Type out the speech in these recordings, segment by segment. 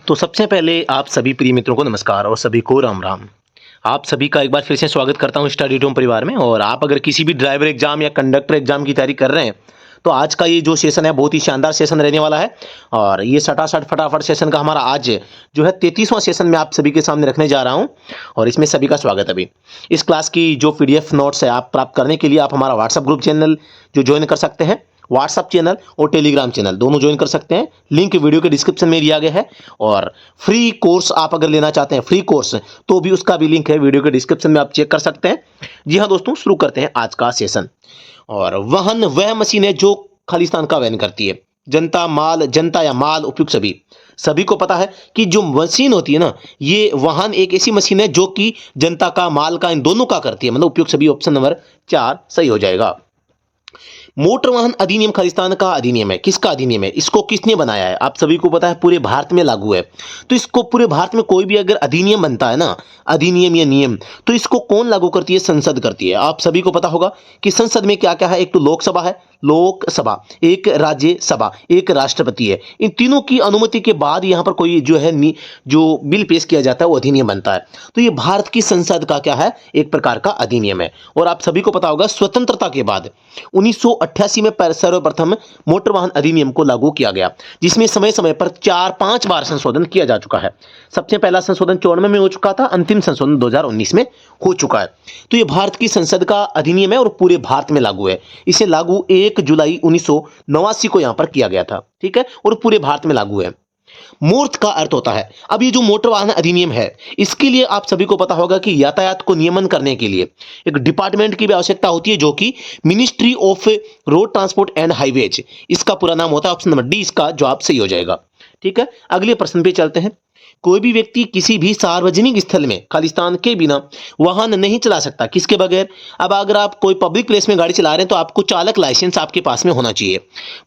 तो सबसे पहले आप सभी प्रिय मित्रों को नमस्कार और सभी को राम राम। आप सभी का एक बार फिर से स्वागत करता हूं स्टडी टूम परिवार में। और आप अगर किसी भी ड्राइवर एग्जाम या कंडक्टर एग्जाम की तैयारी कर रहे हैं तो आज का ये जो सेशन है बहुत ही शानदार सेशन रहने वाला है। और ये सटासट फटाफट सेशन का हमारा आज जो है 33वां सेशन में आप सभी के सामने रखने जा रहा हूं और इसमें सभी का स्वागत। अभी इस क्लास की जो पीडीएफ नोट्स है आप प्राप्त करने के लिए आप हमारा व्हाट्सएप ग्रुप चैनल जो ज्वाइन कर सकते हैं। व्हाट्सएप चैनल और टेलीग्राम चैनल दोनों ज्वाइन कर सकते हैं। लिंक वीडियो के डिस्क्रिप्शन में दिया गया है। और फ्री कोर्स आप अगर लेना चाहते हैं फ्री कोर्स तो भी उसका भी लिंक है वीडियो के डिस्क्रिप्शन में, आप चेक कर सकते हैं। जी हाँ दोस्तों, शुरू करते हैं आज का सेशन। और वाहन वह मशीन है जो खालिस्तान का वहन करती है। जनता या माल उपयुक्त सभी सभी को पता है कि जो मशीन होती है ना, ये वाहन एक ऐसी मशीन है जो कि जनता का माल का इन दोनों का करती है, मतलब उपयुक्त सभी। ऑप्शन नंबर 4 सही हो जाएगा। मोटर वाहन अधिनियम खालिस्तान का अधिनियम है। किसका अधिनियम है? इसको किसने बनाया है? आप सभी को पता है पूरे भारत में लागू है। तो इसको पूरे भारत में कोई भी अगर अधिनियम बनता है ना, अधिनियम या नियम, तो इसको कौन लागू करती है? संसद करती है। आप सभी को पता होगा कि संसद में क्या क्या है। एक तो लोकसभा है, लोकसभा, एक राज्यसभा, एक राष्ट्रपति है। इन तीनों की अनुमति के बाद यहां पर कोई जो है जो बिल पेश किया जाता है वो अधिनियम बनता है। तो ये भारत की संसद का क्या है? एक प्रकार का अधिनियम है। और आप सभी को पता होगा स्वतंत्रता के बाद 1988 में सर्वप्रथम मोटर वाहन अधिनियम को लागू किया गया, जिसमें समय समय पर 4-5 बार संशोधन किया जा चुका है। सबसे पहला संशोधन 94 में हो चुका था, अंतिम संशोधन 2019 में हो चुका है। तो ये भारत की संसद का अधिनियम है और पूरे भारत में लागू है। इसे लागू 1 जुलाई 1989 को यहां पर किया गया था, ठीक है, और पूरे भारत में लागू है। मूर्त का अर्थ होता है, अब ये जो मोटर वाहन अधिनियम है इसके लिए आप सभी को पता होगा कि यातायात को नियमन करने के लिए एक डिपार्टमेंट की भी आवश्यकता होती है जो कि ministry of road transport and highways, इसका पूरा नाम होता है। ऑप्शन नंबर डी इसका जवाब सही हो जाएगा। ठीक है, अगले प्रश्न पे चलते हैं। कोई भी व्यक्ति किसी भी सार्वजनिक स्थल में खालिस्तान के बिना वाहन नहीं चला सकता। किसके बगैर? अब अगर आप कोई पब्लिक प्लेस में गाड़ी चला रहे हैं तो आपको चालक लाइसेंस आपके पास में होना चाहिए।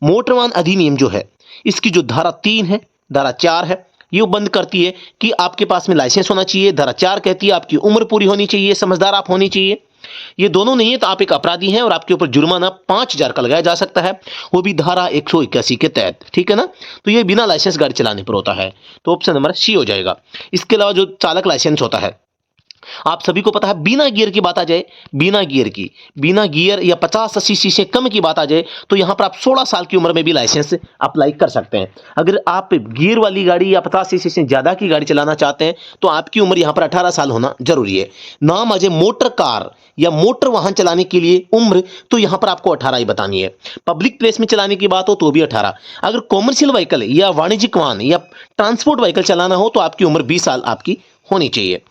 मोटर वाहन अधिनियम जो है इसकी जो धारा 3 है, धारा 4 है, ये बंद करती है कि आपके पास में लाइसेंस होना चाहिए। धारा 4 कहती है आपकी उम्र पूरी होनी चाहिए, समझदार आप होनी चाहिए। ये दोनों नहीं है तो आप एक अपराधी हैं और आपके ऊपर जुर्माना 5,000 का लगाया जा सकता है, वो भी धारा 181 के तहत। ठीक है ना, तो ये बिना लाइसेंस गाड़ी चलाने पर होता है। तो ऑप्शन नंबर सी हो जाएगा। इसके अलावा जो चालक लाइसेंस होता है, आप सभी को पता है बिना गियर की बात आ जाए, बिना गियर या 50-80 सीसी से कम की बात आ जाए तो यहां पर आप 16 साल की उम्र में भी लाइसेंस अप्लाई कर सकते हैं। अगर आप गियर वाली गाड़ी या 50 सीसी से ज्यादा की गाड़ी चलाना चाहते हैं तो आपकी उम्र यहां पर 18 साल होना जरूरी है। नाम आ जाए मोटर कार या मोटर वाहन चलाने के लिए उम्र, तो यहां पर आपको 18 ही बतानी है। पब्लिक प्लेस में चलाने की बात हो तो भी 18। अगर कॉमर्शियल व्हीकल या वाणिज्यिक वाहन या ट्रांसपोर्ट व्हीकल चलाना हो तो आपकी उम्र 20 साल आपकी होनी चाहिए।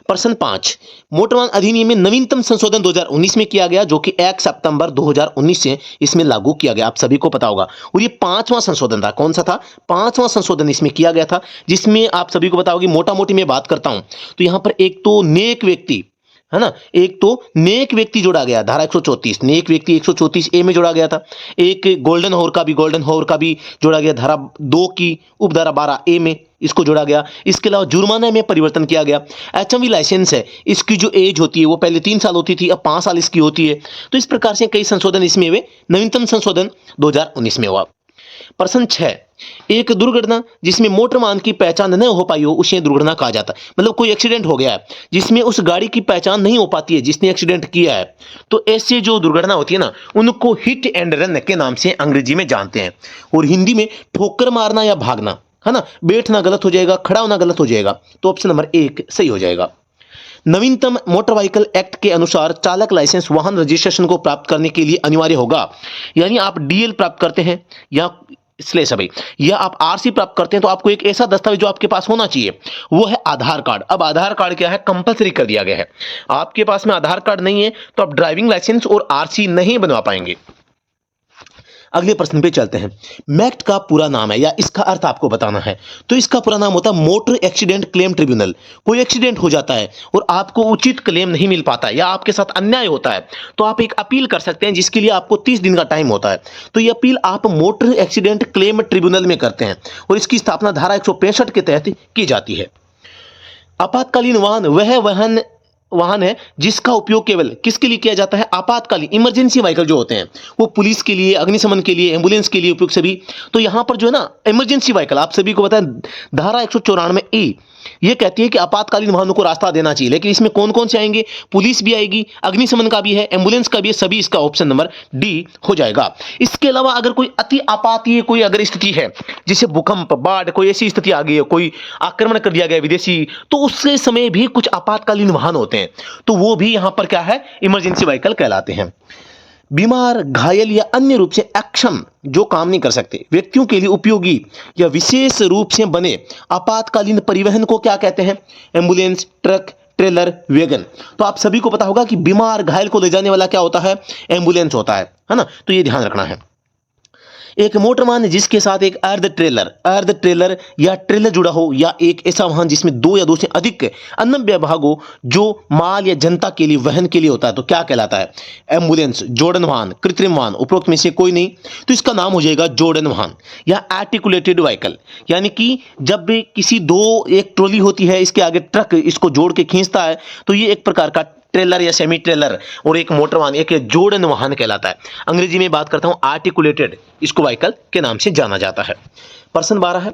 प्रश्न 5, मोटर वाहन अधिनियम में नवीनतम संशोधन 2019 में किया गया जो कि 1 सितंबर 2019 से इसमें लागू किया गया। आप सभी को पता होगा। और ये 5वां संशोधन था। कौन सा था? 5वां संशोधन इसमें किया गया था, जिसमें आप सभी को पता होगी मोटा मोटी मैं बात करता हूं तो यहां पर एक तो नेक व्यक्ति है ना, एक तो नेक व्यक्ति जोड़ा गया, धारा 134 नेक व्यक्ति 134 ए में जोड़ा गया था। एक गोल्डन हॉर का भी जोड़ा गया, धारा 2 की उपधारा 12 ए में इसको जोड़ा गया। इसके अलावा जुर्माना में परिवर्तन किया गया। एचएमवी लाइसेंस है, इसकी जो एज होती है वो पहले 3 साल होती थी, अब 5 साल इसकी होती है। तो इस प्रकार से कई संशोधन इसमें हुए। नवीनतम संशोधन 2019 में हुआ। प्रश्न 6, एक दुर्घटना जिसमें मोटर वाहन की पहचान न हो पाई हो उसे दुर्घटना कहा जाता है। मतलब कोई एक्सीडेंट हो गया है जिसमें उस गाड़ी की पहचान नहीं हो पाती है जिसने एक्सीडेंट किया है, तो ऐसे जो दुर्घटना होती है ना उनको हिट एंड रन के नाम से अंग्रेजी में जानते हैं। और हिंदी में ठोकर मारना या भागना, है ना, बैठना गलत हो जाएगा, खड़ा होना गलत हो जाएगा। तो ऑप्शन नंबर 1 सही हो जाएगा। नवीनतम मोटर व्हीकल एक्ट के अनुसार चालक लाइसेंस वाहन रजिस्ट्रेशन को प्राप्त करने के लिए अनिवार्य होगा। यानी आप डीएल प्राप्त करते हैं या आप आरसी प्राप्त करते हैं तो आपको एक ऐसा दस्तावेज जो आपके पास होना चाहिए वो है आधार कार्ड। अब आधार कार्ड क्या है? कंपलसरी कर दिया गया है। आपके पास में आधार कार्ड नहीं है तो आप ड्राइविंग लाइसेंस और आरसी नहीं बनवा पाएंगे। अगले प्रश्न पे चलते हैं। मैक्ट का पूरा नाम है या इसका अर्थ आपको बताना है। तो इसका पूरा नाम होता है मोटर एक्सीडेंट क्लेम ट्रिब्यूनल। कोई एक्सीडेंट हो जाता है और आपको उचित क्लेम नहीं मिल पाता है या आपके साथ अन्याय होता है तो आप एक अपील कर सकते हैं, जिसके लिए आपको 30 दिन का टाइम होता है। तो ये अपील आप मोटर एक्सीडेंट क्लेम ट्रिब्यूनल में करते हैं और इसकी स्थापना धारा 165 के तहत की जाती है। आपातकालीन वाहन वह वाहन वाहन है जिसका उपयोग केवल किसके लिए किया जाता है? आपातकालीन इमरजेंसी व्हीकल जो होते हैं वो पुलिस के लिए, अग्निशमन के लिए, एम्बुलेंस के लिए उपयोग सभी। तो यहां पर जो है ना इमरजेंसी व्हीकल, आप सभी को पता है धारा 194 ये कहती है कि आपातकालीन वाहनों को रास्ता देना चाहिए, लेकिन इसमें कौन कौन से आएंगे? पुलिस भी आएगी, अग्निशमन का भी है, एम्बुलेंस का भी है, सभी इसका ऑप्शन नंबर डी हो जाएगा। इसके अलावा अगर कोई अति आपातीय कोई अगर स्थिति है, जैसे भूकंप, बाढ़, कोई ऐसी स्थिति आ गई है, कोई आक्रमण कर दिया गया विदेशी, तो उसके समय भी कुछ आपातकालीन वाहन होते हैं, तो वो भी यहां पर क्या है? इमरजेंसी व्हीकल कहलाते हैं। बीमार, घायल या अन्य रूप से अक्षम जो काम नहीं कर सकते व्यक्तियों के लिए उपयोगी या विशेष रूप से बने आपातकालीन परिवहन को क्या कहते हैं? Ambulance, truck, trailer, wagon. तो आप सभी को पता होगा कि बीमार, घायल को ले जाने वाला क्या होता है? एम्बुलेंस होता है ना? तो ये ध्यान रखना है। एक मोटर वाहन जिसके साथ एक अर्ध ट्रेलर या ट्रेलर जुड़ा हो, या एक ऐसा वाहन जिसमें दो या दो से अधिक अन्य भाग हो जो माल या जनता के लिए वहन के लिए होता है, तो क्या कहलाता है? एम्बुलेंस, जोड़न वाहन, कृत्रिम वाहन, उपरोक्त में से कोई नहीं, तो इसका नाम हो जाएगा जोड़न वाहन या आर्टिकुलेटेड व्हीकल। यानी कि जब भी किसी एक ट्रॉली होती है, इसके आगे ट्रक इसको जोड़ के खींचता है, तो ये एक प्रकार का ट्रेलर या सेमी ट्रेलर, और एक मोटर वाहन एक जोड़न वाहन कहलाता है। अंग्रेजी में बात करता हूं आर्टिकुलेटेड, इसको व्हीकल के नाम से जाना जाता है। प्रश्न 12 है,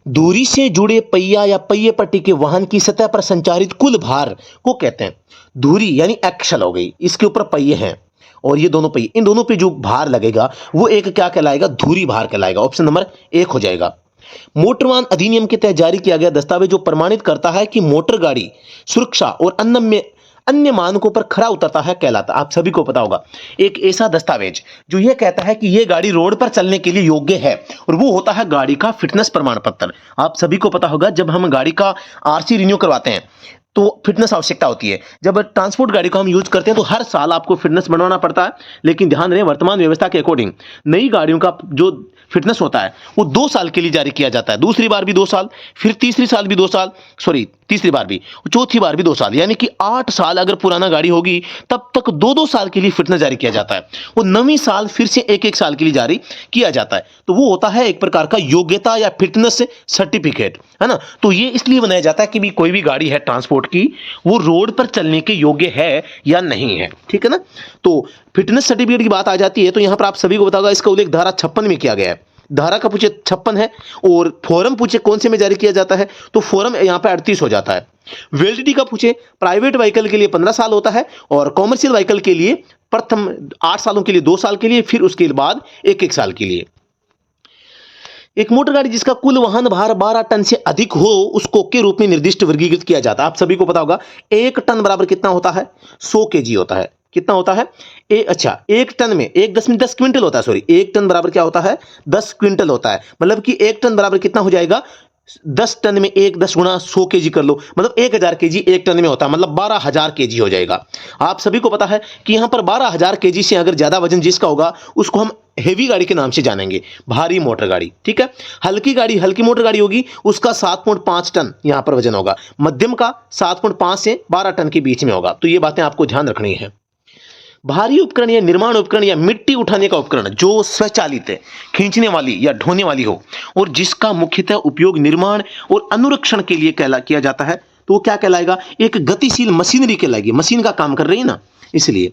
दूरी से जुड़े पहिया या पहिए पट्टी के वाहन की सतह पर संचारित कुल भार को कहते हैं? दूरी यानी एक्सल हो गई, इसके ऊपर पहिए हैं और ये दोनों पहिए, इन दोनों पे जो भार लगेगा वो एक क्या कहलाएगा? धुरी भार कहलाएगा। ऑप्शन नंबर 1 हो जाएगा। मोटर वाहन अधिनियम के तहत जारी किया गया दस्तावेज जो प्रमाणित करता है कि मोटर गाड़ी सुरक्षा और अन्य मानकों पर खरा उतरता है कहलाता। आप सभी को पता होगा एक ऐसा दस्तावेज जो यह कहता है कि यह गाड़ी रोड पर चलने के लिए योग्य है, और वो होता है गाड़ी का फिटनेस प्रमाण पत्र। आप सभी को पता होगा जब हम गाड़ी का आरसी रिन्यू करवाते हैं तो फिटनेस आवश्यकता होती है। जब ट्रांसपोर्ट गाड़ी को हम यूज करते हैं तो हर साल आपको फिटनेस बनवाना पड़ता है, लेकिन ध्यान रहे वर्तमान व्यवस्था के अकॉर्डिंग नई गाड़ियों का जो फिटनेस होता है वो 2 साल के लिए जारी किया जाता है, दूसरी बार भी 2 साल, फिर तीसरी बार भी, चौथी बार भी 2 साल, यानी कि 8 साल अगर पुराना गाड़ी होगी तब तक 2-2 साल के लिए फिटनेस जारी किया जाता है। वो 9वीं साल फिर से 1-1 साल के लिए जारी किया जाता है, तो वो होता है एक प्रकार का योग्यता या फिटनेस सर्टिफिकेट, है ना? तो ये इसलिए बनाया जाता है कि भी कोई भी गाड़ी है ट्रांसपोर्ट की वो रोड पर चलने के योग्य है या नहीं है, ठीक है ना? तो फिटनेस सर्टिफिकेट की बात आ जाती है तो यहां पर आप सभी को बताऊंगा इसका उल्लेख धारा 56 में किया गया है। धारा का पूछे 56 है, और फॉरम पूछे कौन से में जारी किया जाता है, तो फॉरम यहां पे 38 हो जाता है। वैलिडिटी का पूछे प्राइवेट व्हीकल के लिए 15 साल होता है, और कॉमर्शियल व्हीकल के लिए प्रथम 8 सालों के लिए 2 साल के लिए, फिर उसके बाद 1-1 साल के लिए। एक मोटर गाड़ी जिसका कुल वाहन भार 12 टन से अधिक हो उसको के रूप में निर्दिष्ट वर्गीकृत किया जाता है। आप सभी को पता होगा 1 टन बराबर कितना होता है? 100 केजी होता है। कितना होता है? 1 टन में 1.10 क्विंटल होता है, सॉरी 1 टन बराबर क्या होता है? 10 क्विंटल होता है। मतलब कि 1 टन बराबर कितना हो जाएगा? 10 टन में 10 गुणा 100 केजी कर लो, मतलब 1000 केजी 1 टन में होता है, मतलब 12,000 केजी हो जाएगा। आप सभी को पता है कि यहां पर 12,000 केजी से अगर ज्यादा वजन जिसका होगा उसको हम हेवी गाड़ी के नाम से जानेंगे, भारी मोटर गाड़ी, ठीक है? हल्की मोटर गाड़ी होगी उसका 7.5 टन यहां पर वजन होगा, मध्यम का 7.5 से 12 टन के बीच में होगा। तो ये बातें आपको ध्यान रखनी है। भारी उपकरण या निर्माण उपकरण या मिट्टी उठाने का उपकरण जो स्वचालित है, खींचने वाली या ढोने वाली हो, और जिसका मुख्यतः उपयोग निर्माण और अनुरक्षण के लिए किया जाता है, तो वो क्या कहलाएगा? एक गतिशील मशीनरी कहलाएगी, मशीन का काम कर रही है ना, इसलिए।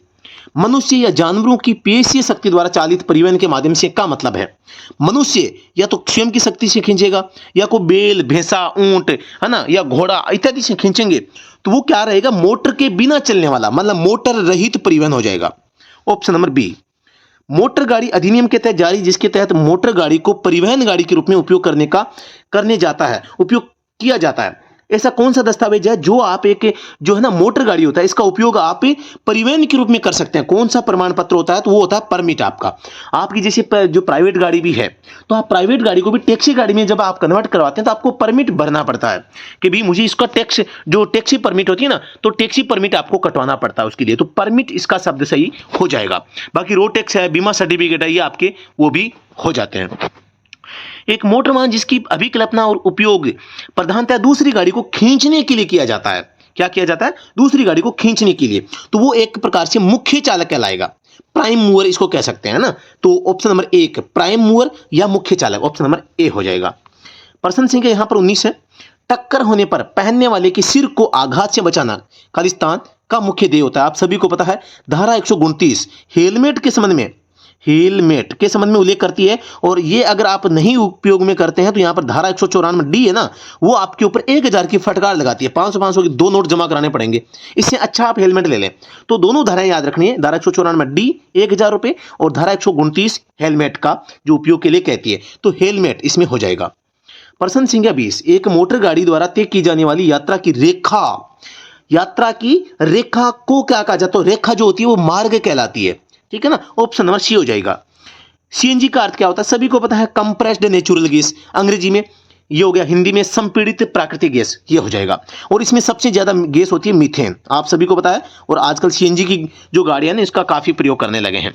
मनुष्य या जानवरों की पेशीय शक्ति द्वारा चालित परिवहन के माध्यम से क्या मतलब है? मनुष्य या तो स्वयं की शक्ति से खींचेगा, या कोई बैल, भैंसा, ऊंट, है ना, या घोड़ा इत्यादि से खींचेंगे, तो वो क्या रहेगा? मोटर के बिना चलने वाला, मतलब मोटर रहित परिवहन हो जाएगा। Option number B. मोटर गाड़ी अधिनियम के तहत जारी, जिसके तहत मोटर गाड़ी को परिवहन गाड़ी के रूप में उपयोग किया जाता है। ऐसा कौन सा दस्तावेज है जो आप जो है ना मोटर गाड़ी होता है इसका उपयोग आप परिवहन के रूप में कर सकते हैं? कौन सा प्रमाण पत्र होता है? तो वो होता है परमिट आपका। आपकी जैसे जो प्राइवेट गाड़ी भी है, तो आप प्राइवेट गाड़ी को भी टैक्सी गाड़ी में जब आप कन्वर्ट करवाते हैं तो आपको परमिट भरना पड़ता है कि भी मुझे इसका टैक्सी परमिट होती है ना, तो टैक्सी परमिट आपको कटवाना पड़ता है उसके लिए, तो परमिट इसका शब्द सही हो जाएगा। बाकी रोड टैक्स है, बीमा सर्टिफिकेट है, ये आपके वो भी हो जाते हैं। एक मोटर वाहन जिसकी अभिकल्पना और उपयोग प्रधानतः दूसरी गाड़ी को खींचने के लिए किया जाता है। क्या किया जाता है? दूसरी गाड़ी को खींचने के लिए, तो वो एक प्रकार से मुख्य चालक कहलाएगा, प्राइम मूवर इसको कह सकते हैं ना। तो ऑप्शन नंबर 1 प्राइम मूवर या मुख्य चालक, ऑप्शन नंबर ए हो जाएगा। प्रश्न संख्या यहां पर 19 है। टक्कर होने पर पहनने वाले के सिर को आघात से बचाना खालिस्तान का मुख्य ध्येय होता है। आप सभी को पता है धारा 129 हेलमेट के संबंध में उल्लेख करती है, और ये अगर आप नहीं उपयोग में करते हैं तो यहां पर धारा 194 डी है ना, वो आपके ऊपर 1000 की फटकार लगाती है, 500 की 2 नोट जमा कराने पड़ेंगे। इससे अच्छा आप हेलमेट ले लें। तो दोनों धाराएं याद रखनी है, धारा 194 डी 1000 रुपये और धारा 129 हेलमेट का जो उपयोग के लिए कहती है, तो हेलमेट इसमें हो जाएगा। प्रश्न संख्या 20, एक मोटर गाड़ी द्वारा तय की जाने वाली यात्रा की रेखा को क्या कहा जाता है? रेखा जो होती है वो मार्ग कहलाती है, ठीक है ना। ऑप्शन नंबर सी हो जाएगा। सीएनजी का अर्थ क्या होता है? सभी को पता है कंप्रेस्ड नेचुरल गैस, अंग्रेजी में ये हो गया, हिंदी में संपीड़ित प्राकृतिक गैस, ये हो जाएगा। और इसमें सबसे ज्यादा गैस होती है मीथेन, आप सभी को पता है, और आजकल सीएनजी की जो गाड़ियां हैं इसका काफी प्रयोग करने लगे हैं।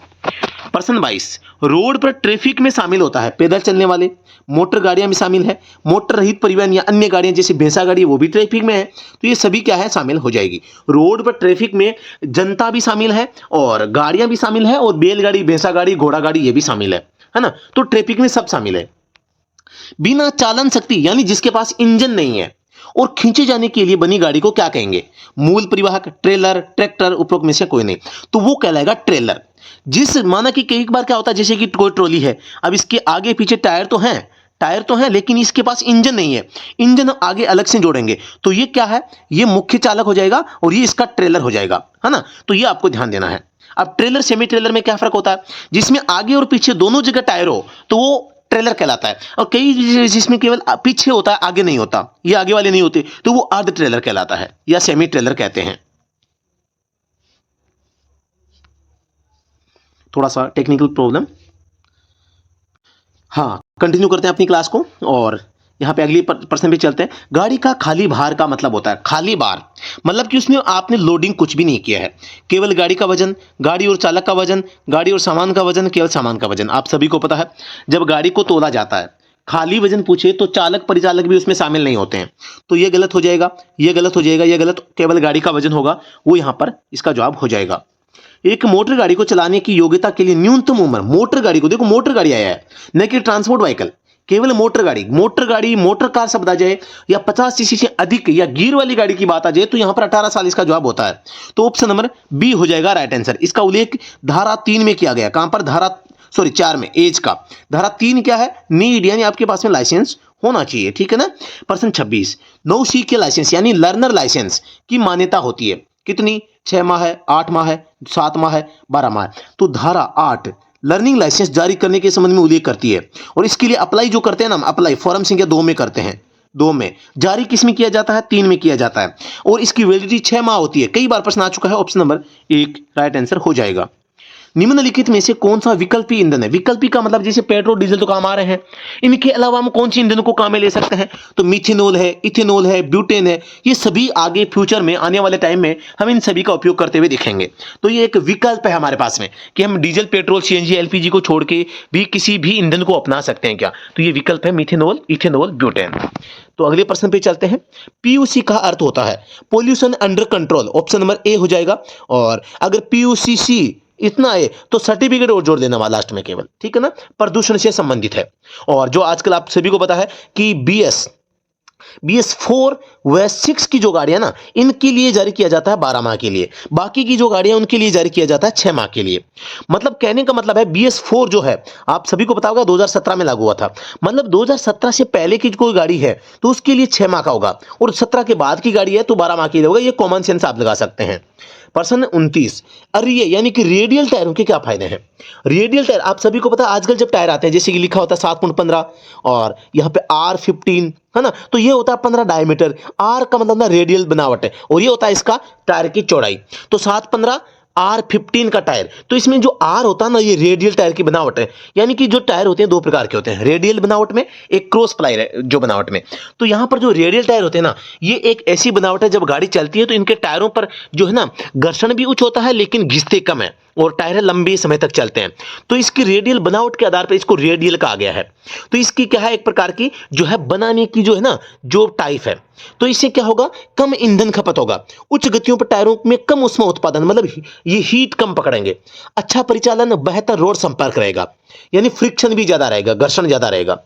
प्रश्न 22, रोड पर ट्रैफिक में शामिल होता है पैदल चलने वाले, मोटर गाड़ियां भी शामिल है, मोटर रहित परिवहन या अन्य गाड़ियां जैसे भैंसा गाड़ी वो भी ट्रैफिक में है, तो ये सभी क्या है? शामिल हो जाएगी। रोड पर ट्रैफिक में जनता भी शामिल है और गाड़ियां भी शामिल है, और बैलगाड़ी, भैंसा गाड़ी, घोड़ा गाड़ी ये भी शामिल है ना। तो ट्रैफिक में सब शामिल है। बिना चालन शक्ति यानी जिसके पास इंजन नहीं है और खींचे जाने के लिए बनी गाड़ी को क्या कहेंगे? मूल परिवाहक, ट्रेलर, ट्रैक्टर, उपरोक्त में से कोई नहीं, तो वो कहलाएगा ट्रेलर। जिस माना कि कई बार क्या होता है, जैसे कि कोई ट्रॉली है, अब इसके आगे पीछे टायर तो हैं लेकिन इसके पास इंजन नहीं है, इंजन आगे अलग से जोड़ेंगे, तो ये क्या है? ये मुख्य चालक हो जाएगा और ये इसका ट्रेलर हो जाएगा, है ना। तो ये आपको ध्यान देना है। अब ट्रेलर सेमी ट्रेलर में क्या फर्क होता है? जिसमें आगे और पीछे दोनों जगह टायर हो तो वो ट्रेलर कहलाता है, और कई जिसमें केवल पीछे होता है, आगे नहीं होता, ये आगे वाले नहीं होते, तो वो अर्ध ट्रेलर कहलाता है या सेमी ट्रेलर कहते हैं। थोड़ा सा टेक्निकल प्रॉब्लम। हाँ, कंटिन्यू करते हैं अपनी क्लास को और यहाँ पे अगली प्रश्न पे चलते हैं। गाड़ी का खाली भार का मतलब होता है, खाली भार मतलब कि उसमें आपने लोडिंग कुछ भी नहीं किया है, केवल गाड़ी का वजन, गाड़ी और चालक का वजन, गाड़ी और सामान का वजन, केवल सामान का वजन। आप सभी को पता है जब गाड़ी को तोला जाता है, खाली वजन पूछे तो चालक परिचालक भी उसमें शामिल नहीं होते हैं, तो ये गलत हो जाएगा, ये गलत हो जाएगा, ये गलत, केवल गाड़ी का वजन होगा, वो यहाँ पर इसका जवाब हो जाएगा। एक मोटर गाड़ी को चलाने की योग्यता के लिए न्यूनतम उम्र, मोटर गाड़ी को देखो, मोटर गाड़ी आया है न कि ट्रांसपोर्ट व्हीकल, केवल मोटर गाड़ी, मोटर कार शब्द आ जाए या 50 सीसी से अधिक या गियर वाली गाड़ी की बात आ जाए तो यहां पर 18 साल इसका जवाब होता है, तो ऑप्शन नंबर बी हो जाएगा राइट आंसर। इसका उल्लेख धारा 3 में किया गया, कहां पर? 4 में, एज का। धारा 3 क्या है? नीड, यानी आपके पास में लाइसेंस होना चाहिए, ठीक है ना। प्रश्न 26, नौसिखिया लाइसेंस यानी लर्नर लाइसेंस की मान्यता होती है कितनी? 6 माह है, 8 माह है, 7 माह है, 12 माह है। तो धारा 8 लर्निंग लाइसेंस जारी करने के संबंध में उल्लेख करती है, और इसके लिए अप्लाई जो करते हैं ना, अप्लाई फॉर्म संख्या 2 में करते हैं। 2 में जारी किस में किया जाता है? 3 में किया जाता है, और इसकी वैलिडिटी 6 माह होती है। कई बार प्रश्न आ चुका है, ऑप्शन नंबर 1 राइट आंसर हो जाएगा। निम्नलिखित में से कौन सा विकल्पी ईंधन है? विकल्पी का मतलब जैसे पेट्रोल डीजल तो काम आ रहे हैं, इनके अलावा हम कौन सी ईंधन को काम में ले सकते हैं? तो मिथेनॉल है, इथेनॉल है, ब्यूटेन है, ये सभी आगे फ्यूचर में आने वाले टाइम में हम इन सभी का उपयोग करते हुए दिखेंगे। तो ये एक विकल्प है हमारे पास में कि हम डीजल, पेट्रोल, सीएनजी, एलपीजी को छोड़ के भी किसी भी ईंधन को अपना सकते हैं क्या? तो ये विकल्प है मिथेनॉल, इथेनॉल, ब्यूटेन। तो अगले प्रश्न पे चलते हैं। पीयूसी का अर्थ होता है pollution under control, option number A हो जाएगा। और अगर पीयूसीसी इतना है तो सर्टिफिकेट और जोड़ देना वहां लास्ट में केवल, ठीक है ना, प्रदूषण से संबंधित है। और जो आजकल आप सभी को पता है कि BS4 व 6 की जो गाड़ियां ना, इनके लिए जारी किया जाता है 12 माह के लिए, बाकी की जो गाड़ियां उनके लिए जारी किया जाता है 6 माह के लिए। मतलब कहने का मतलब है BS4 जो है आप सभी को पता होगा 2017 में लागू हुआ था, मतलब 2017 से पहले की कोई गाड़ी है तो उसके लिए 6 माह का होगा, और 17 के बाद की गाड़ी है तो 12 माह के लिए होगा। ये कॉमन सेंस आप लगा सकते हैं। प्रश्न 29, अरिये यानी कि रेडियल टायरों के क्या फायदे हैं? रेडियल टायर आप सभी को पता है आजकल जब टायर आते हैं जैसे कि लिखा होता है 7.15 और यहाँ पे R15 है ना, तो ये होता है 15 डायमीटर। R का मतलब ना रेडियल बनावट है, और ये होता है इसका टायर की चौड़ाई। तो 7.15 R15 का टायर, तो इसमें जो R होता है ना, ये रेडियल टायर की बनावट है। यानी कि जो टायर होते हैं 2 प्रकार के होते हैं, रेडियल बनावट में, एक क्रॉस प्लाई जो बनावट में। तो यहां पर जो रेडियल टायर होते हैं ना, ये एक ऐसी बनावट है जब गाड़ी चलती है तो इनके टायरों पर जो है ना घर्षण भी उच्च होता है लेकिन घिसते कम है, और टायर लंबे समय तक चलते हैं। तो इसकी रेडियल बनावट के आधार पर इसको रेडियल कहा गया है। तो इसकी क्या है, एक प्रकार की जो है बनाने की जो है ना जो टाइप है, तो इससे क्या होगा, कम ईंधन खपत होगा, उच्च गतियों पर टायरों में कम ऊष्मा उत्पादन, मतलब ये हीट कम पकड़ेंगे, अच्छा परिचालन, बेहतर रोड संपर्क रहेगा, यानी फ्रिक्शन भी ज्यादा रहेगा, घर्षण ज्यादा रहेगा।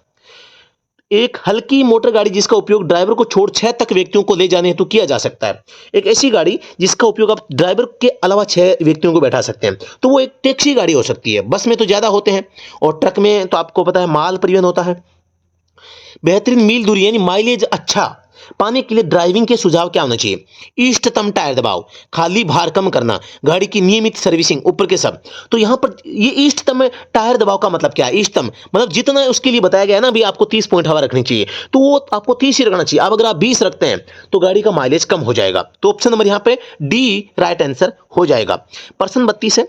एक हल्की मोटर गाड़ी जिसका उपयोग ड्राइवर को छोड़ 6 तक व्यक्तियों को ले जाने हेतु किया जा सकता है। एक ऐसी गाड़ी जिसका उपयोग आप ड्राइवर के अलावा 6 व्यक्तियों को बैठा सकते हैं, तो वो एक टैक्सी गाड़ी हो सकती है। बस में तो ज्यादा होते हैं और ट्रक में तो आपको पता है माल परिवहन होता है। बेहतरीन मील दूरी यानी माइलेज अच्छा पाने के लिए ड्राइविंग के सुझाव क्या होना चाहिए? इष्टतम टायर दबाव, खाली भार कम करना, गाड़ी की नियमित सर्विसिंग, ऊपर के सब। तो यहां पर ये इष्टतम टायर दबाव का मतलब क्या है? इष्टतम मतलब जितना उसके लिए बताया गया है ना, भी आपको 30 पॉइंट हवा रखनी चाहिए, तो वो आपको 30 ही रखना चाहिए। अब अगर आप 20 रखते हैं तो गाड़ी का माइलेज कम हो जाएगा। तो ऑप्शन नंबर यहां पे डी राइट आंसर हो जाएगा। प्रश्न 32 है,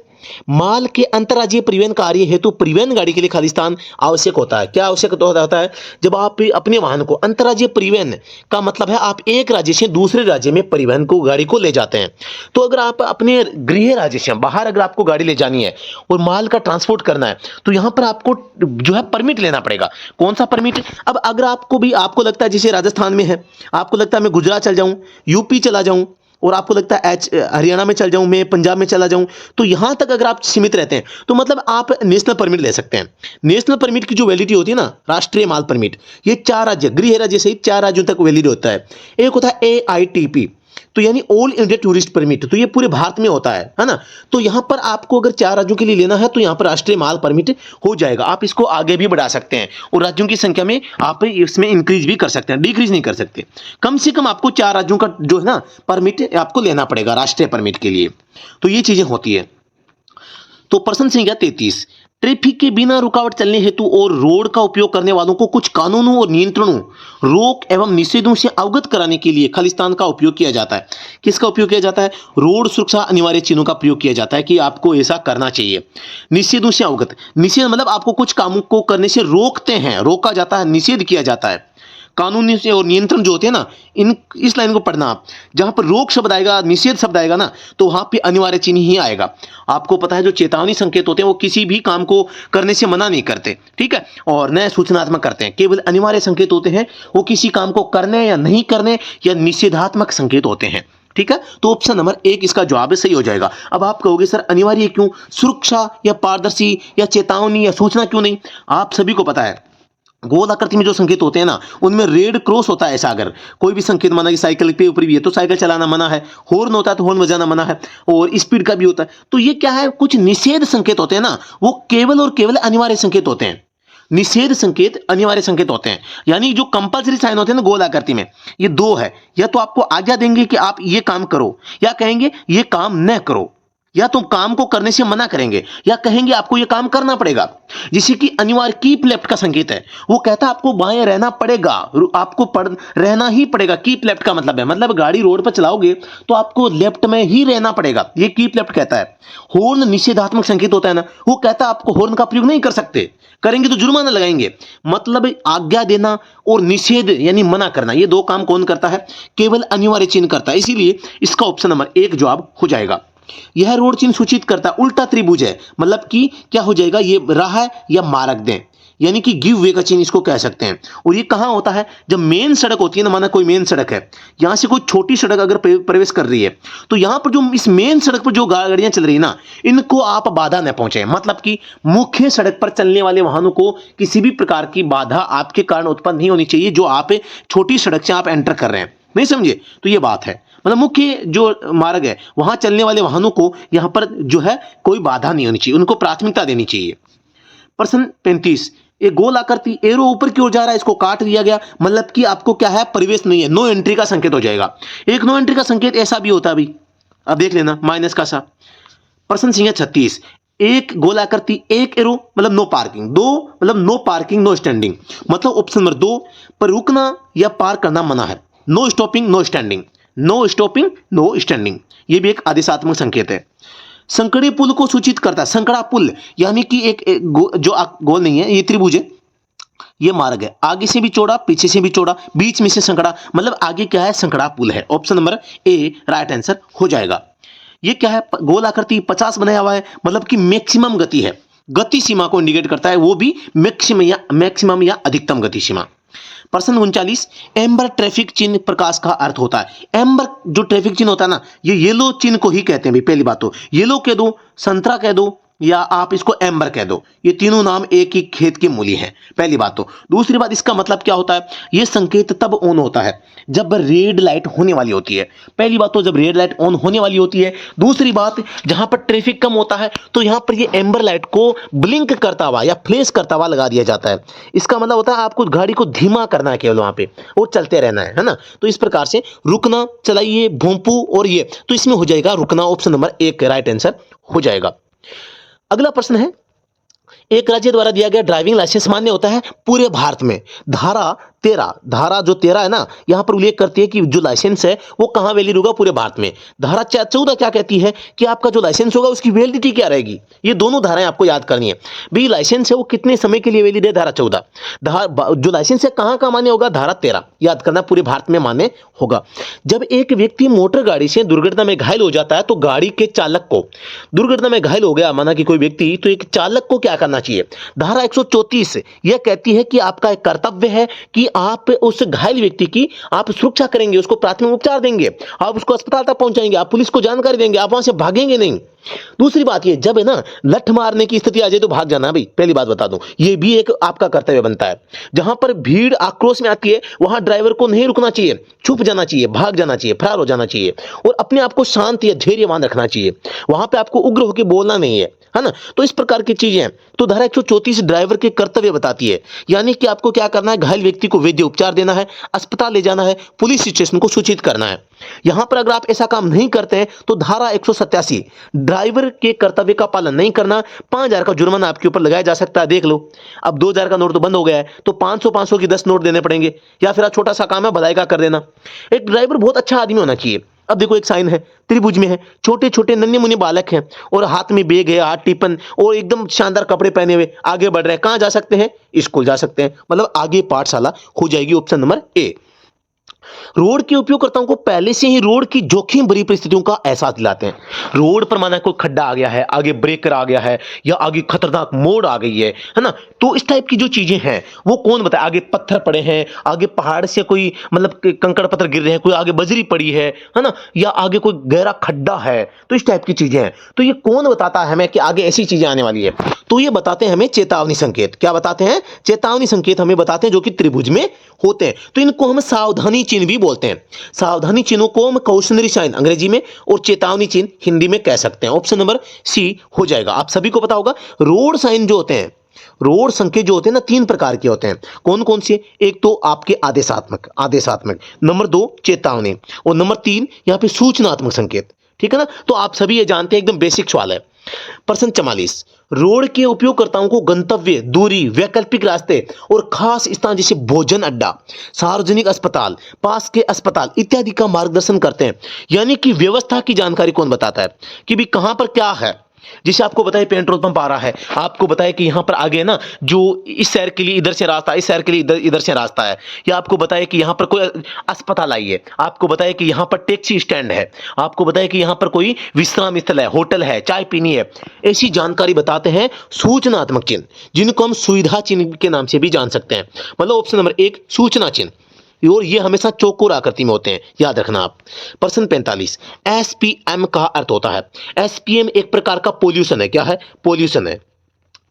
माल के अंतर्राज्यीय परिवहन कार्य हेतु परिवहन गाड़ी के लिए खाली स्थान आवश्यक होता है। क्या आवश्यक होता है? जब आप अपने वाहन को अंतर्राज्यीय परिवहन का मतलब है आप एक राज्य से दूसरे राज्य में परिवहन को गाड़ी को ले जाते हैं। तो अगर आप अपने गृह राज्य से बाहर अगर आपको गाड़ी ले जानी है और माल का ट्रांसपोर्ट करना है, तो यहां पर आपको जो है परमिट लेना पड़ेगा। कौन सा परमिट? अब अगर आपको लगता है जैसे राजस्थान में है, आपको लगता है मैं गुजरात चल जाऊं, यूपी चला जाऊं, और आपको लगता है हरियाणा में चल जाऊं, मैं पंजाब में चला जाऊं, तो यहां तक अगर आप सीमित रहते हैं तो मतलब आप नेशनल परमिट ले सकते हैं। नेशनल परमिट की जो वैलिडिटी होती है ना, राष्ट्रीय माल परमिट, ये 4 राज्य, गृह राज्य सहित 4 राज्यों तक वैलिड होता है। एक होता है AITP, तो यानी ऑल इंडिया टूरिस्ट परमिट, तो ये पूरे भारत में होता है ना। तो यहां पर आपको अगर 4 राज्यों के लिए लेना है तो यहां पर राष्ट्रीय माल परमिट हो जाएगा। आप इसको आगे भी बढ़ा सकते हैं और राज्यों की संख्या में आप इसमें इंक्रीज भी कर सकते हैं, डिक्रीज नहीं कर सकते। कम से कम आपको 4 राज्यों का जो है ना परमिट आपको लेना पड़ेगा राष्ट्रीय परमिट के लिए। तो ये चीजें होती है। तो प्रश्न संख्या 33, ट्रैफिक के बिना रुकावट चलने हेतु और रोड का उपयोग करने वालों को कुछ कानूनों और नियंत्रणों, रोक एवं निषेधों से अवगत कराने के लिए खालिस्तान का उपयोग किया जाता है। किसका उपयोग किया जाता है? रोड सुरक्षा अनिवार्य चिन्हों का प्रयोग किया जाता है कि आपको ऐसा करना चाहिए। निषेधों से अवगत, निषेध मतलब आपको कुछ कामों को करने से रोकते हैं, रोका जाता है, निषेध किया जाता है। कानूनी से और नियंत्रण जो होते हैं ना, इस लाइन को पढ़ना आप, जहां पर रोक शब्द आएगा, निषेध शब्द आएगा ना, तो वहां पे अनिवार्य चिन्ह ही आएगा। आपको पता है जो चेतावनी संकेत होते हैं वो किसी भी काम को करने से मना नहीं करते, ठीक है, और न सूचनात्मक करते हैं। केवल अनिवार्य संकेत होते हैं, वो किसी काम को करने या नहीं करने या निषेधात्मक संकेत होते हैं। ठीक है, तो ऑप्शन नंबर 1 इसका जवाब सही हो जाएगा। अब आप कहोगे सर अनिवार्य क्यों, सुरक्षा या पारदर्शी या चेतावनी या सूचना क्यों नहीं? आप सभी को पता है गोल आकृति में जो संकेत होते हैं ना, उनमें रेड क्रॉस होता है। ऐसा अगर कोई भी संकेत माना कि साइकिल पे ऊपर भी है तो साइकिल चलाना मना है, हॉर्न होता है तो हॉर्न बजाना मना है, और स्पीड का भी होता है। तो ये क्या है, कुछ निषेध संकेत होते हैं ना, वो केवल और केवल अनिवार्य संकेत होते हैं। निषेध संकेत अनिवार्य संकेत होते हैं, यानी जो कंपलसरी साइन होते हैं ना गोल आकृति में, ये 2 है। या तो आपको आज्ञा देंगे कि आप ये काम करो, या कहेंगे ये काम न करो, या तो काम को करने से मना करेंगे, या कहेंगे आपको यह काम करना पड़ेगा। जैसे कि अनिवार्य कीप लेफ्ट का संकेत है, वो कहता है आपको बाएं रहना पड़ेगा, आपको रहना ही पड़ेगा। कीप लेफ्ट का मतलब है, मतलब गाड़ी रोड पर चलाओगे तो आपको लेफ्ट में ही रहना पड़ेगा, ये कीप लेफ्ट कहता है। हॉर्न निषेधात्मक संकेत होता है ना, वो कहता है आपको हॉर्न का प्रयोग नहीं कर सकते, करेंगे तो जुर्माना लगाएंगे। मतलब आज्ञा देना और निषेध यानी मना करना, ये 2 काम कौन करता है? केवल अनिवार्य चिन्ह करता है। इसीलिए इसका ऑप्शन नंबर 1 जवाब हो जाएगा। यह रोड चिन्ह सूचित करता है उल्टा त्रिभुज है, मतलब कि क्या हो जाएगा, ये राह या मार्ग दें, यानी कि गिव वे का चिन्ह इसको कह सकते हैं। और ये कहां होता है? जब मेन सड़क होती है ना, माना कोई मेन सड़क है, यहां से कोई छोटी सड़क अगर प्रवेश कर रही है, तो यहां पर जो इस मेन सड़क पर जो गाड़ियां चल रही है ना, इनको आप बाधा न पहुंचे। मतलब कि मुख्य सड़क पर चलने वाले वाहनों को किसी भी प्रकार की बाधा आपके कारण उत्पन्न नहीं होनी चाहिए, जो आप छोटी सड़क से आप एंटर कर रहे हैं। नहीं समझे? तो ये बात है, मतलब मुख्य जो मार्ग है वहां चलने वाले वाहनों को यहां पर जो है कोई बाधा नहीं होनी चाहिए, उनको प्राथमिकता देनी चाहिए। प्रश्न 35, एक गोल आकृति एरो ऊपर की ओर जा रहा है, इसको काट दिया गया, मतलब कि आपको क्या है, प्रवेश नहीं है, नो एंट्री का संकेत हो जाएगा। एक नो एंट्री का संकेत ऐसा भी होता है अभी, अब देख लेना, माइनस का सा। प्रश्न संख्या 36, एक गोल आकृति, एक एरो मतलब नो पार्किंग, 2 मतलब नो पार्किंग नो स्टैंडिंग, मतलब ऑप्शन नंबर 2 पर रुकना या पार्क करना मना है। No stopping no standing, no stopping no standing, ये भी एक आदेशात्मक संकेत है। संकड़े पुल को सूचित करता है, संकड़ा पुल यानी कि एक जो गोल नहीं है, ये त्रिभुज है, ये मार्ग है, आगे से भी चौड़ा पीछे से भी चौड़ा, बीच में से संकड़ा, मतलब आगे क्या है, संकड़ा पुल है। Option number A right answer हो जाएगा। ये क्या है, गोल आकृति 50 बनाया हुआ है, मतलब कि मैक्सिमम गति है, गति सीमा को इंडिकेट करता है, वो भी मैक्सिमम या अधिकतम गति सीमा। प्रश्न 39, एम्बर ट्रैफिक चिन्ह प्रकाश का अर्थ होता है। एम्बर जो ट्रैफिक चिन्ह होता है ना, ये येलो चिन्ह को ही कहते हैं। पहली बात तो येलो कह दो, संतरा कह दो, या आप इसको एम्बर कह दो, ये तीनों नाम एक ही खेत की मूली हैं। पहली बात तो। दूसरी बात, इसका मतलब क्या होता है, ये संकेत तब ऑन होता है जब रेड लाइट होने वाली होती है। पहली बात तो जब रेड लाइट ऑन होने वाली होती है। दूसरी बात, जहां पर ट्रैफिक कम होता है तो यहां पर ये एम्बर लाइट को ब्लिंक करता हुआ या फ्लैश करता हुआ लगा दिया जाता है। इसका मतलब होता है आपको गाड़ी को धीमा करना है केवल, वहां पे और चलते रहना है ना। तो इस प्रकार से रुकना, चलाइए, भोंपू और ये, तो इसमें हो जाएगा रुकना, ऑप्शन नंबर 1 राइट आंसर हो जाएगा। अगला प्रश्न है, एक राज्य द्वारा दिया गया ड्राइविंग लाइसेंस मान्य होता है पूरे भारत में। धारा जो 13 है ना, यहां पर उल्लेख करती है कि जो लाइसेंस है वो कहां वैलिड होगा, पूरे भारत में। धारा 14 क्या कहती है कि आपका जो लाइसेंस होगा उसकी वैलिडिटी क्या रहेगी। ये दोनों धाराएं आपको याद करनी है भाई। लाइसेंस है वो कितने समय के लिए वैलिड है, धारा 14। जो लाइसेंस है कहां कहां मान्य होगा, धारा 13 याद करना, पूरे भारत में मान्य होगा। जब एक व्यक्ति मोटर गाड़ी से दुर्घटना में घायल हो जाता है तो गाड़ी के चालक को, दुर्घटना में घायल हो गया माना कि कोई व्यक्ति, तो एक चालक को क्या करना चाहिए। धारा 134 यह कहती है कि आपका एक कर्तव्य है कि आप उस घायल व्यक्ति की आप सुरक्षा करेंगे, उसको प्राथमिक उपचार देंगे, आप उसको अस्पताल तक पहुंचाएंगे, आप पुलिस को जानकारी देंगे, आप वहां से भागेंगे नहीं। दूसरी बात ये, जब है ना लठ मारने की स्थिति आ जाए तो भाग जाना भाई, पहली बात बता दूं, ये भी एक आपका कर्तव्य बनता है। जहां पर भीड़ आक्रोश में आती है वहां ड्राइवर को नहीं रुकना चाहिए, छुप जाना चाहिए, भाग जाना चाहिए, फरार हो जाना चाहिए और अपने आप को शांत या धैर्यवान रखना चाहिए। वहां पे आपको उग्र होकर बोलना नहीं है ना। तो इस प्रकार की चीजें हैं। तो धारा 134 ड्राइवर के कर्तव्य बताती है, यानी कि आपको क्या करना है, घायल व्यक्ति को वैद्य उपचार देना है, अस्पताल ले जाना है, पुलिस स्टेशन को सूचित करना है। यहां पर अगर आप ऐसा काम नहीं करते हैं तो धारा 187 ड्राइवर के कर्तव्य का पालन नहीं करना, 5,000 का जुर्माना आपके ऊपर लगाया जा सकता है। देख लो, अब 2,000 का नोट तो बंद हो गया है तो 500 की 10 नोट देने पड़ेंगे, या फिर छोटा सा काम है बधाई का कर देना। एक ड्राइवर बहुत अच्छा आदमी होना चाहिए। अब देखो, एक साइन है, त्रिभुज में है, छोटे छोटे नन्हे मुन्ने बालक हैं और हाथ में बैग है, हाथ टिफिन और एकदम शानदार कपड़े पहने हुए आगे बढ़ रहे हैं। कहां जा सकते हैं, स्कूल जा सकते हैं, मतलब आगे पाठशाला हो जाएगी, ऑप्शन नंबर ए। रोड के उपयोगकर्ताओं को पहले से ही रोड की जोखिम भरी परिस्थितियों का एहसास दिलाते हैं। रोड पर माना कोई खड्डा आ गया है, आगे ब्रेकर आ गया है या आगे खतरनाक मोड़ आ गई है ना, तो इस टाइप की जो चीजें हैं वो कौन बताए। आगे पत्थर पड़े हैं, आगे पहाड़ से कोई मतलब कंकड़ पत्थर गिर रहे हैं, कोई आगे बजरी पड़ी है ना, या आगे कोई गहरा खड्डा है, तो इस टाइप की चीजें हैं। तो ये कौन बताता है हमें कि आगे ऐसी चीजें आने वाली है, तो ये बताते हैं हमें चेतावनी संकेत। क्या बताते हैं, चेतावनी संकेत हमें बताते हैं जो कि त्रिभुज में होते हैं। तो इनको हम सावधानी चिन्ह भी बोलते हैं। सावधानी चिन्हों को हम कॉशनरी साइन अंग्रेजी में और चेतावनी चिन्ह हिंदी में कह सकते हैं। ऑप्शन नंबर सी हो जाएगा। आप सभी को पता होगा रोड साइन जो होते हैं, रोड संकेत जो होते हैं ना, 3 प्रकार के होते हैं। कौन कौन से, एक तो आपके आदेशात्मक, नंबर 2 चेतावनी और नंबर 3 यहां पे सूचनात्मक संकेत। ठीक है ना। तो आप सभी ये जानते हैं, एकदम बेसिक सवाल है। प्रश्न 44, रोड के उपयोगकर्ताओं को गंतव्य, दूरी, वैकल्पिक रास्ते और खास स्थान जैसे भोजन अड्डा, सार्वजनिक अस्पताल, पास के अस्पताल इत्यादि का मार्गदर्शन करते हैं। यानी कि व्यवस्था की जानकारी कौन बताता है कि भी कहां पर क्या है। जैसे आपको बताए पेट्रोल पंप आ रहा है, आपको बताए कि यहां पर आगे ना जो इस शहर के लिए इधर से रास्ता, इस शहर के लिए इधर से रास्ता है, या आपको बताए कि यहां पर कोई अस्पताल आई है, आपको बताए कि यहां पर टैक्सी स्टैंड है, आपको बताए कि यहां पर कोई विश्राम स्थल है, होटल है, चाय पीनी है। ऐसी जानकारी बताते हैं सूचनात्मक चिन्ह, जिनको हम सुविधा चिन्ह के नाम से भी जान सकते हैं। मतलब ऑप्शन नंबर 1 सूचना चिन्ह, और ये हमेशा चौकोर आकृति में होते हैं, याद रखना आप। प्रश्न 45, एसपीएम का अर्थ होता है, एसपीएम एक प्रकार का पोल्यूशन है। क्या है, पोल्यूशन है।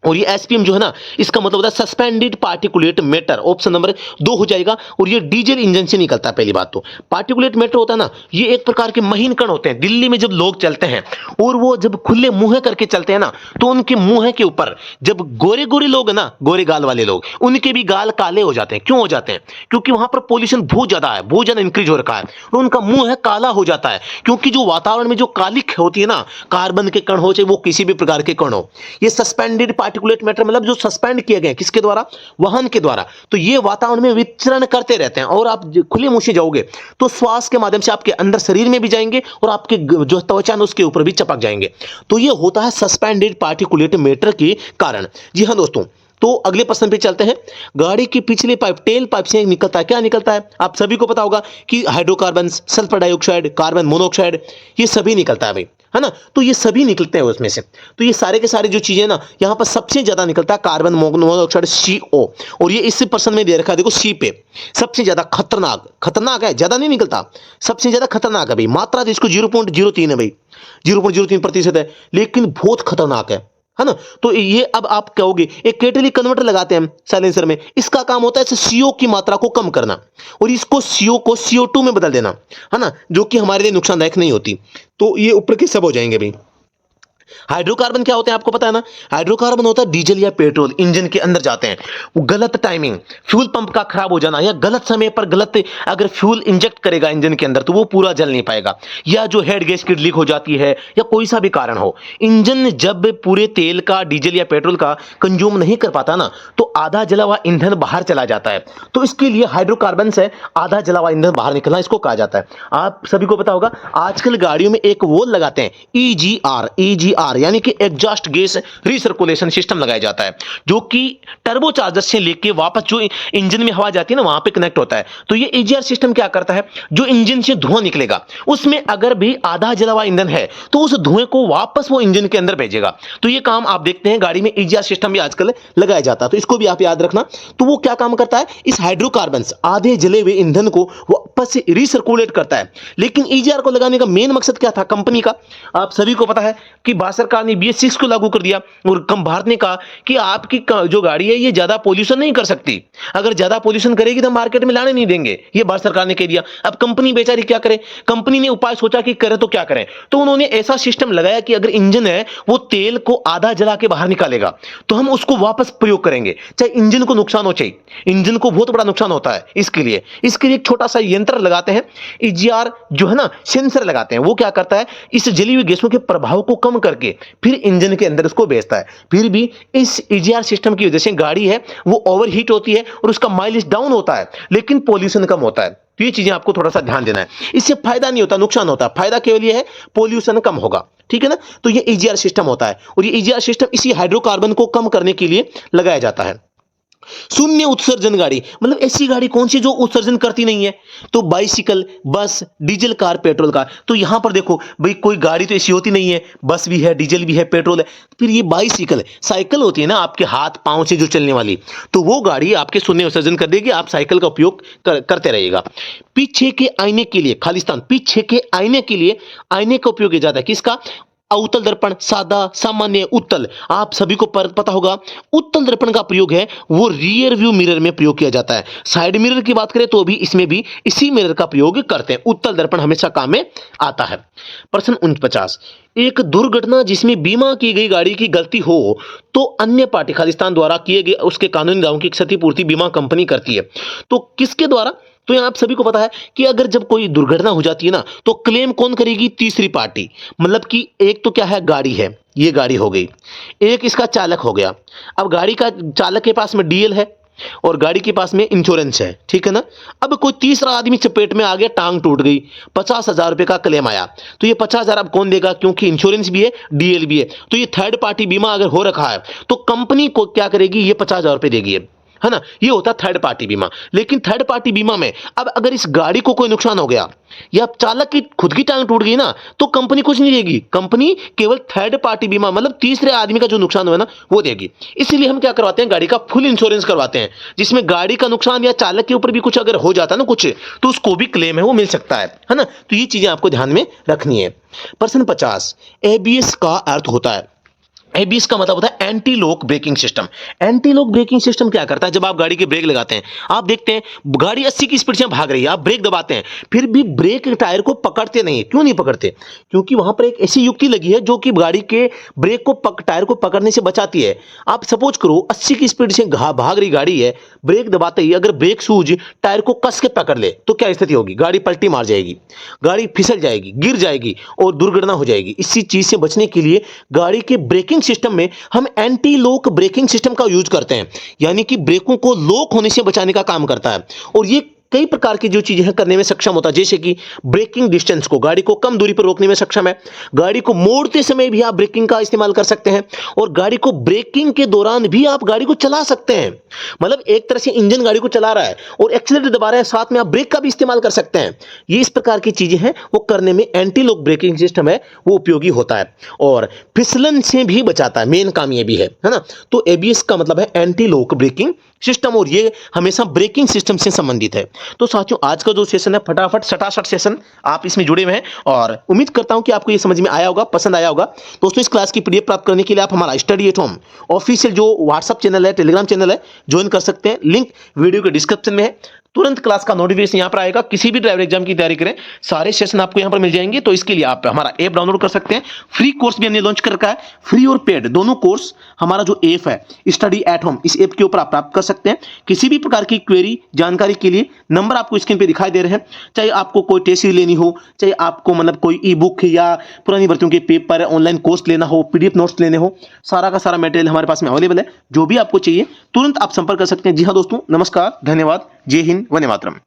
और ये एसपीएम जो है ना, इसका मतलब होता है suspended particulate matter, option number 2 हो जाएगा। और ये डीजल इंजन से निकलता है। पहली बात तो पार्टिकुलेट मैटर होता है ना, ये एक प्रकार के महीन कण होते हैं। दिल्ली में जब लोग चलते हैं और वो जब खुले मुंह करके चलते हैं ना, तो उनके मुंह के ऊपर जब गोरे गोरे लोग है ना, गोरे गाल वाले लोग, उनके भी गाल काले हो जाते हैं। क्यों हो जाते हैं, क्योंकि वहां पर पोल्यूशन बहुत ज्यादा है, बहुत ज्यादा इंक्रीज हो रखा है, और उनका मुंह है काला हो जाता है। क्योंकि जो वातावरण में जो कालिक होती है ना, कार्बन के कण हो चाहे वो किसी भी प्रकार के कण हो, ये सस्पेंडेड पार्टिकुलेट मैटर मतलब जो सस्पेंड किए गए, किसके द्वारा, वाहन के द्वारा, तो ये वातावरण में विचरण करते रहते हैं। और आप खुले मुंह से जाओगे तो श्वास के माध्यम से आपके अंदर शरीर में भी जाएंगे और आपके जो त्वचा उसके ऊपर भी चपक जाएंगे। तो ये होता है सस्पेंडेड पार्टिकुलेट मैटर के कारण। जी हाँ दोस्तों, तो अगले प्रश्न पे चलते हैं। गाड़ी की पिछली पाइप, टेल पाइप से निकलता है, क्या निकलता है, आप सभी को पता होगा कि hydrocarbon, sulphur dioxide, carbon monoxide, ये सभी निकलता है भाई, है ना। तो ये सभी निकलते हैं उसमें से। तो ये सारे के सारे जो चीजें ना, यहां पर सबसे ज्यादा निकलता है कार्बन मोनोऑक्साइड CO, और ये इस प्रश्न में दे रखा है, देखो सी पे सबसे ज्यादा खतरनाक है, ज्यादा नहीं निकलता, सबसे ज्यादा खतरनाक है भाई। मात्रा तो इसको 0.03 है भाई, 0.03% है, लेकिन बहुत खतरनाक है। है ना। तो ये अब आप कहोगे एक कैटेलिटिक कन्वर्टर लगाते हैं हम साइलेंसर में, इसका काम होता है सीओ की मात्रा को कम करना और इसको सीओ को CO2 में बदल देना, है ना, जो कि हमारे लिए नुकसानदायक नहीं होती। तो ये ऊपर के सब हो जाएंगे भाई। हाइड्रोकार्बन क्या होते हैं आपको पता है ना, हाइड्रोकार्बन होता है डीजल या पेट्रोल इंजन के अंदर जाते हैं, वो गलत टाइमिंग, फ्यूल पंप का खराब हो जाना या गलत समय पर गलत अगर फ्यूल इंजेक्ट करेगा इंजन के अंदर तो वो पूरा जल नहीं पाएगा, या जो हेड गैस्केट लीक हो जाती है या कोई सा भी कारण हो, इंजन जब पूरे तेल का डीजल या पेट्रोल का कंज्यूम नहीं कर पाता ना तो आधा जला हुआ ईंधन बाहर चला जाता है। तो इसके लिए हाइड्रोकार्बन से आधा जला हुआ ईंधन बाहर निकलना इसको कहा जाता है। आप सभी को पता होगा आजकल गाड़ियों में एक वो लगाते हैं EGR यानी कि एग्जॉस्ट गैस रिसर्कुलेशन सिस्टम लगाया जाता है, जो कि टर्बो चार्जर से लेके वापस जो इंजन में हवा जाती है ना वहां पे कनेक्ट होता है। तो ये EGR सिस्टम क्या करता है, जो इंजन से धुआं निकलेगा उसमें अगर भी आधा जला हुआ ईंधन है तो उस धुएं को वापस वो इंजन के अंदर भेजेगा। तो ये काम आप देखते हैं गाड़ी में EGR सिस्टम भी आजकल लगाया जाता है, तो इसको भी आप याद रखना। तो वो क्या काम करता है, इस हाइड्रोकार्बन आधे जले हुए ईंधन को वापस से रिसर्कुलेट करता है। लेकिन EGR को लगाने का मेन मकसद क्या था कंपनी का, आप सभी को पता है कि भारत सरकार ने BS6 को लागू कर दिया और भारत ने कहा कि आपकी जो गाड़ी है ये ज्यादा पोल्यूशन नहीं कर सकती, अगर ज्यादा पोल्यूशन करेगी तो मार्केट में लाने नहीं देंगे, ये भारत सरकार ने कह दिया। अब कंपनी बेचारी क्या करे, कंपनी ने उपाय सोचा कि करे तो क्या करें, तो उन्होंने ऐसा सिस्टम लगाया कि अगर इंजन है वो तेल को आधा जला के बाहर निकालेगा तो हम उसको वापस प्रयोग करेंगे, चाहे इंजन को नुकसान हो, चाहे इंजन को बहुत बड़ा नुकसान होता है। इसके लिए एक छोटा सा यंत्र लगाते हैं EGR जो है ना, सेंसर लगाते हैं, वो क्या करता है इस जली हुई गैसों के प्रभाव को कम करके फिर इंजन के अंदर उसको भेजता है। फिर भी इस EGR सिस्टम की वजह से गाड़ी है वो ओवरहीट होती है और उसका माइलेज डाउन होता है लेकिन पोल्यूशन कम होता है। तो ये चीजें आपको थोड़ा सा ध्यान देना है, इससे फायदा नहीं होता नुकसान होता है, फायदा केवल ये है पोल्यूशन कम होगा, ठीक है ना। तो ये EGR सिस्टम होता है और ये EGR सिस्टम इसी हाइड्रोकार्बन को कम करने के लिए लगाया जाता है। शून्य उत्सर्जन गाड़ी मतलब ऐसी गाड़ी कौन सी जो उत्सर्जन करती नहीं है, तो बाइसिकल, बस, डीजल कार, पेट्रोल कार। तो यहां पर देखो भाई कोई गाड़ी तो ऐसी होती नहीं है, बस भी है, डीजल भी है, पेट्रोल है, फिर ये बाइसिकल साइकिल होती है ना आपके हाथ पांव से जो चलने वाली, तो वो गाड़ी आपके शून्य उत्सर्जन कर देगी, आप साइकिल का उपयोग करते रहिएगा। पीछे के आईने के लिए खालिस्तान, पीछे के आईने के लिए आईने का उपयोग किया जाता है, किसका, अवतल दर्पण, सादा, सामान्य, उत्तल। आप सभी को पता होगा उत्तल दर्पण का प्रयोग है वो रियर व्यू मिरर में प्रयोग किया जाता है। साइड मिरर की बात करें तो भी इसमें भी इसी मिरर का प्रयोग करते हैं, उत्तल दर्पण हमेशा काम में आता है। प्रश्न 49, एक दुर्घटना जिसमें बीमा की गई गाड़ी की गलती हो तो अन्य पार्टी खालिस्तान द्वारा किए गए उसके कानूनी दावों की क्षतिपूर्ति बीमा कंपनी करती है। तो किसके द्वारा, तो यहां आप सभी को पता है कि अगर जब कोई दुर्घटना हो जाती है ना तो क्लेम कौन करेगी, तीसरी पार्टी। मतलब कि एक तो क्या है, गाड़ी है, ये गाड़ी हो गई, एक इसका चालक हो गया। अब गाड़ी का चालक के पास में DL है और गाड़ी के पास में इंश्योरेंस है, ठीक है ना। अब कोई तीसरा आदमी चपेट में आ गया, टांग टूट गई, 50,000 रुपए का क्लेम आया, तो ये 50,000 अब कौन देगा, क्योंकि इंश्योरेंस भी है, DL भी है, तो ये थर्ड पार्टी बीमा अगर हो रखा है तो कंपनी को क्या करेगी, ये 50,000 रुपए देगी, है ना। ये होता है थर्ड पार्टी बीमा। लेकिन थर्ड पार्टी बीमा में अब अगर इस गाड़ी को कोई नुकसान हो गया या चालक की खुद की टांग टूट गई ना तो कंपनी कुछ नहीं देगी, कंपनी केवल थर्ड पार्टी बीमा मतलब तीसरे आदमी का जो नुकसान हुआ ना वो देगी। इसीलिए हम क्या करवाते हैं, गाड़ी का फुल इंश्योरेंस करवाते हैं, जिसमें गाड़ी का नुकसान या चालक के ऊपर भी कुछ अगर हो जाता है ना कुछ, तो उसको भी क्लेम है वो मिल सकता है ना। तो ये चीजें आपको ध्यान में रखनी है। प्रश्न 50, ABS का अर्थ होता है, ABS का मतलब होता है anti lock braking system. Anti lock braking system क्या करता है, जब आप गाड़ी के ब्रेक लगाते हैं, आप देखते हैं गाड़ी 80 की स्पीड से भाग रही है, आप ब्रेक दबाते हैं, फिर भी ब्रेक टायर को पकड़ते नहीं है। क्यों नहीं पकड़ते, क्योंकि वहां पर एक ऐसी युक्ति लगी है जो कि गाड़ी के ब्रेक को टायर को पकड़ने से बचाती है। आप सपोज करो 80 की स्पीड से भाग रही गाड़ी है, ब्रेक दबाते ही अगर ब्रेक शूज टायर को कस के पकड़ ले तो क्या स्थिति होगी, गाड़ी पलटी मार जाएगी, गाड़ी फिसल जाएगी, गिर जाएगी और दुर्घटना हो जाएगी। इसी चीज से बचने के लिए गाड़ी के ब्रेकिंग सिस्टम में हम एंटी लॉक ब्रेकिंग सिस्टम का यूज करते हैं, यानी कि ब्रेकों को लॉक होने से बचाने का काम करता है। और ये कई प्रकार की जो चीजें हैं करने में सक्षम होता है, जैसे कि ब्रेकिंग डिस्टेंस को, गाड़ी को कम दूरी पर रोकने में सक्षम है, गाड़ी को मोड़ते समय भी आप ब्रेकिंग का इस्तेमाल कर सकते हैं और गाड़ी को ब्रेकिंग के दौरान भी आप गाड़ी को चला सकते हैं। मतलब एक तरह से इंजन गाड़ी को चला रहा है और एक्सीलरेटर दबा रहा है, साथ में आप ब्रेक का भी इस्तेमाल कर सकते हैं। ये इस प्रकार की चीजें हैं वो करने में एंटी लॉक ब्रेकिंग सिस्टम है वो उपयोगी होता है और फिसलन से भी बचाता है, मेन काम ये भी है ना। तो ABS का मतलब है एंटी लॉक ब्रेकिंग सिस्टम और ये हमेशा ब्रेकिंग सिस्टम से संबंधित है। तो साथियों आज का जो सेशन है फटाफट सटासट सेशन आप इसमें जुड़े हुए हैं और उम्मीद करता हूं कि आपको ये समझ में आया होगा, पसंद आया होगा। दोस्तों इस क्लास की पीडीएफ प्राप्त करने के लिए आप हमारा स्टडी एट होम ऑफिशियल जो व्हाट्सएप चैनल है, टेलीग्राम चैनल है, ज्वाइन कर सकते हैं। लिंक वीडियो के डिस्क्रिप्शन में है। तुरंत क्लास का नोटिफिकेशन यहाँ पर आएगा। किसी भी ड्राइवर एग्जाम की तैयारी करें, सारे सेशन आपको यहाँ पर मिल जाएंगे। तो इसके लिए आप हमारा ऐप डाउनलोड कर सकते हैं। फ्री कोर्स भी हमने लॉन्च कर रखा है, फ्री और पेड दोनों कोर्स। हमारा जो ऐप है स्टडी एट होम, इस ऐप के ऊपर आप प्राप्त कर सकते हैं। किसी भी प्रकार की क्वेरी जानकारी के लिए नंबर आपको स्क्रीन पे दिखाई दे रहे हैं। चाहे आपको कोई टेस्ट सीरीज लेनी हो, चाहे आपको मतलब कोई ई बुक या पुरानी भर्तियों के पेपर, ऑनलाइन कोर्स लेना हो, पीडीएफ नोट्स लेने हो, सारा का सारा मटेरियल हमारे पास में अवेलेबल है। जो भी आपको चाहिए तुरंत आप संपर्क कर सकते हैं। जी हाँ दोस्तों, नमस्कार, धन्यवाद, जय हिंद, वंदे मातरम।